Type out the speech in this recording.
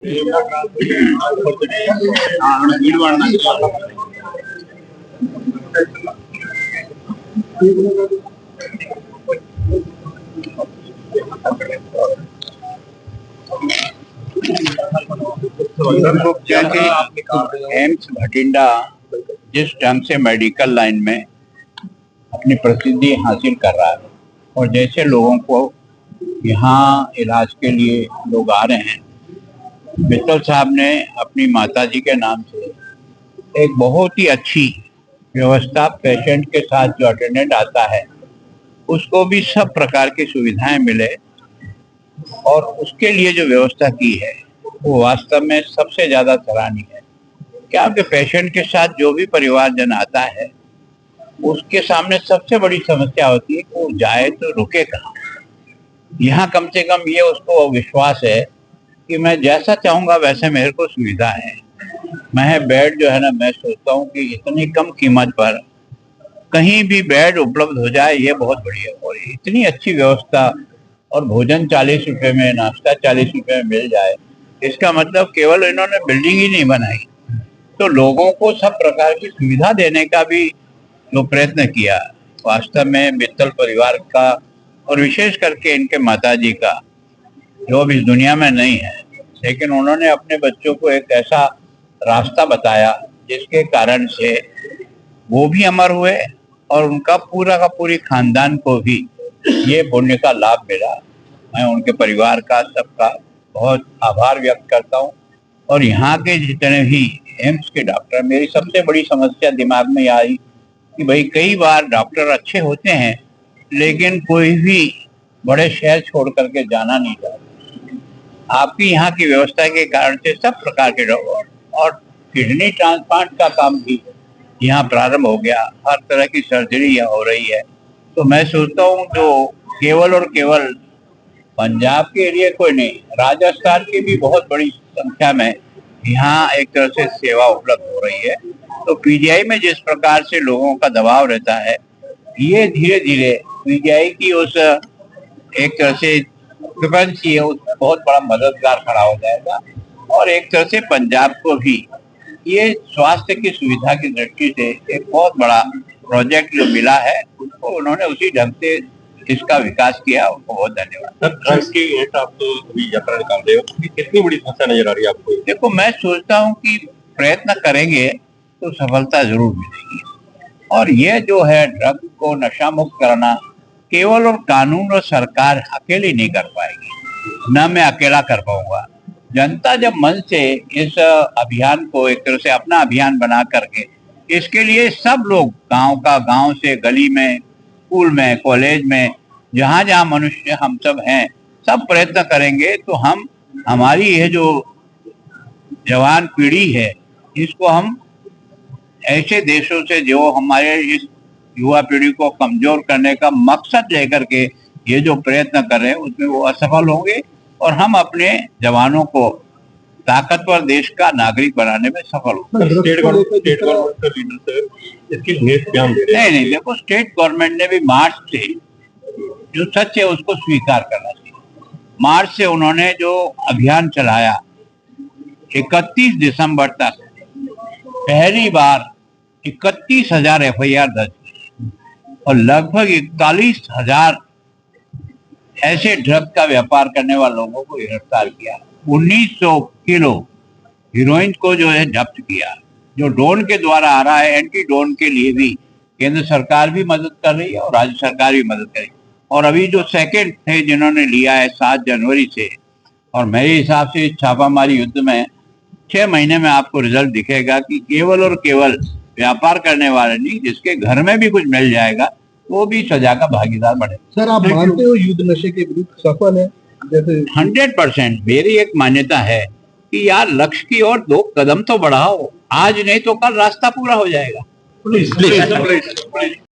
AIIMS Bathinda जिस ढंग से मेडिकल लाइन में अपनी प्रसिद्धि हासिल कर रहा है और जैसे लोगों को यहाँ इलाज के लिए लोग आ रहे हैं, मित्तल साहब ने अपनी माताजी के नाम से एक बहुत ही अच्छी व्यवस्था, पेशेंट के साथ जो अटेंडेंट आता है उसको भी सब प्रकार की सुविधाएं मिले और उसके लिए जो व्यवस्था की है वो वास्तव में सबसे ज्यादा सराहनीय है। क्या आपके पेशेंट के साथ जो भी परिवारजन आता है उसके सामने सबसे बड़ी समस्या होती है कि वो जाए तो रुके कहाँ। यहाँ कम से कम ये उसको विश्वास है कि मैं जैसा चाहूंगा वैसे मेरे को सुविधा है। मैं बेड जो है ना, मैं सोचता हूँ कि इतनी कम कीमत पर कहीं भी बेड उपलब्ध हो जाए ये बहुत बढ़िया। और इतनी अच्छी व्यवस्था और भोजन 40 रुपए में, नाश्ता 40 रुपए में मिल जाए, इसका मतलब केवल इन्होंने बिल्डिंग ही नहीं बनाई, तो लोगों को सब प्रकार की सुविधा देने का भी जो प्रयत्न किया, वास्तव में मित्तल परिवार का और विशेष करके इनके माताजी का, जो अब इस दुनिया में नहीं है, लेकिन उन्होंने अपने बच्चों को एक ऐसा रास्ता बताया जिसके कारण से वो भी अमर हुए और उनका पूरा का पूरी खानदान को भी ये पुण्य का लाभ मिला। मैं उनके परिवार का, सबका बहुत आभार व्यक्त करता हूँ। और यहाँ के जितने भी एम्स के डॉक्टर, मेरी सबसे बड़ी समस्या दिमाग में आई कि भाई कई बार डॉक्टर अच्छे होते हैं लेकिन कोई भी बड़े शहर छोड़ करके जाना नहीं चाहता। आपकी यहाँ की व्यवस्था के कारण से सब प्रकार के डॉक्टर, और किडनी ट्रांसप्लांट का काम भी यहाँ प्रारंभ हो गया, हर तरह की सर्जरी यहाँ हो रही है। तो मैं सोचता हूँ जो केवल और केवल पंजाब के एरिया को नहीं, राजस्थान की भी बहुत बड़ी संख्या में यहाँ एक तरह से सेवा उपलब्ध हो रही है। तो पीजीआई में जिस प्रकार से लोगों का दबाव रहता है, ये धीरे धीरे पीजीआई की उस एक तरह से फ्रिक्वेंसी है उसमें बहुत बड़ा मददगार खड़ा हो जाएगा। और एक तरह से पंजाब को भी ये स्वास्थ्य की सुविधा की दृष्टि से एक बहुत बड़ा प्रोजेक्ट जो मिला है, उसको उन्होंने उसी ढंग से इसका विकास किया। उनको बहुत धन्यवाद। सर, आप तो अभी यात्रा निकाल रहे हो, कितनी बड़ी समस्या नजर आ रही है आपको? देखो, मैं सोचता हूँ कि प्रयत्न करेंगे तो सफलता जरूर मिलेगी। और ये जो है ड्रग को नशा मुक्त करना, केवल और कानून और सरकार अकेली नहीं कर पाएगी, न मैं अकेला कर पाऊंगा। जनता जब मन से इस अभियान को एक तरह से अपना अभियान बना करके, इसके लिए सब लोग, गांव का गांव से गली में, स्कूल में, कॉलेज में, जहां जहां मनुष्य हम सब हैं, सब प्रयत्न करेंगे तो हम, हमारी ये जो जवान पीढ़ी है, इसको हम ऐसे देशों से जो हमारे इस युवा पीढ़ी को कमजोर करने का मकसद लेकर के ये जो प्रयत्न कर रहे हैं उसमें वो असफल होंगे और हम अपने जवानों को ताकतवर देश का नागरिक बनाने में सफल होंगे। स्टेट गवर्नमेंट का लीडर है, इसकी नहीं, देखो, स्टेट गवर्नमेंट ने भी मार्च से जो सच है उसको स्वीकार करना चाहिए। मार्च से उन्होंने जो अभियान चलाया, 31 दिसंबर तक पहली बार 31,000 FIR दर्ज की और लगभग 41,000 ऐसे ड्रग का व्यापार करने वाले लोगों को गिरफ्तार किया। 1900 किलो हीरोइन को जो है जब्त किया। जो ड्रोन के द्वारा आ रहा है, एंटी ड्रोन के लिए भी केंद्र सरकार भी मदद कर रही है और राज्य सरकार भी मदद कर रही है। और अभी जो सेकेंड थे जिन्होंने लिया है 7 जनवरी से, और मेरे हिसाब से इस छापामारी युद्ध में 6 महीने में आपको रिजल्ट दिखेगा कि केवल और केवल व्यापार करने वाले नहीं, जिसके घर में भी कुछ मिल जाएगा वो भी सजा का भागीदार बने। सर, आप मानते हो युद्ध नशे के विरुद्ध सफल है? जैसे 100% मेरी एक मान्यता है कि यार लक्ष्य की ओर 2 कदम तो बढ़ाओ, आज नहीं तो कल रास्ता पूरा हो जाएगा। प्लीज